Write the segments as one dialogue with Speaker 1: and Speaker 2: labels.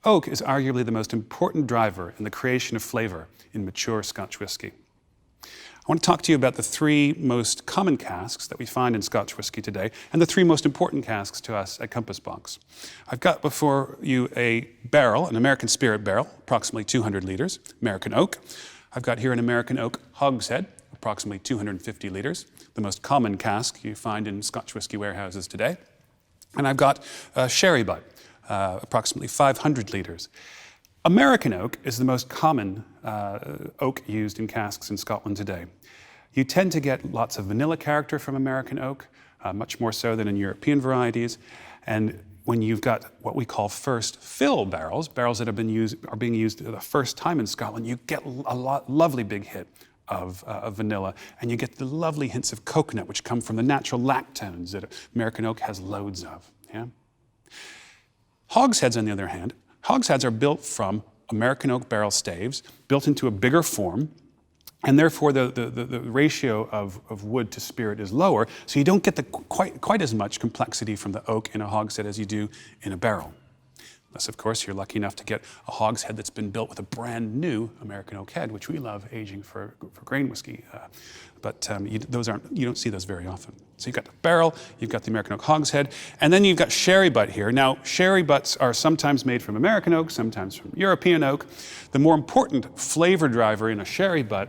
Speaker 1: Oak is arguably the most important driver in the creation of flavor in mature Scotch whisky. I want to talk to you about the three most common casks that we find in Scotch whisky today, and the three most important casks to us at Compass Box. I've got before you a barrel, an American spirit barrel, approximately 200 litres, American oak. I've got here an American oak hogshead, approximately 250 litres, the most common cask you find in Scotch whisky warehouses today. And I've got a sherry butt, approximately 500 litres. American oak is the most common oak used in casks in Scotland today. You tend to get lots of vanilla character from American oak, much more so than in European varieties. And when you've got what we call first fill barrels, barrels that are being used for the first time in Scotland, you get a lovely big hit of vanilla, and you get the lovely hints of coconut, which come from the natural lactones that American oak has loads of. Yeah? Hogsheads, on the other hand, hogsheads are built from American oak barrel staves, built into a bigger form, and therefore the ratio of wood to spirit is lower, so you don't get quite as much complexity from the oak in a hogshead as you do in a barrel. Unless, of course, you're lucky enough to get a hogshead that's been built with a brand new American oak head, which we love aging for grain whiskey. You don't see those very often. So you've got the barrel, you've got the American oak hogshead, and then you've got sherry butt here. Now, sherry butts are sometimes made from American oak, sometimes from European oak. The more important flavor driver in a sherry butt,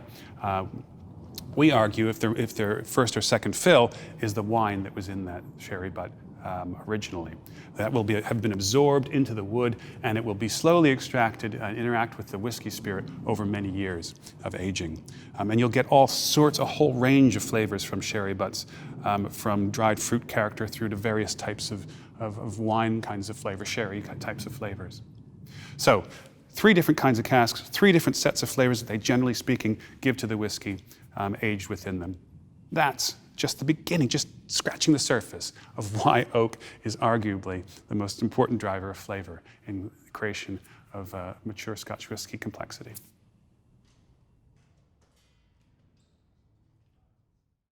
Speaker 1: we argue, if they're first or second fill, is the wine that was in that sherry butt originally. That will have been absorbed into the wood, and it will be slowly extracted and interact with the whiskey spirit over many years of aging. And you'll get all sorts, a whole range of flavors from sherry butts, from dried fruit character through to various types of wine kinds of flavor, sherry types of flavors. So, three different kinds of casks, three different sets of flavors that they, generally speaking, give to the whiskey aged within them. That's just the beginning, just scratching the surface of why oak is arguably the most important driver of flavor in the creation of mature Scotch whisky complexity.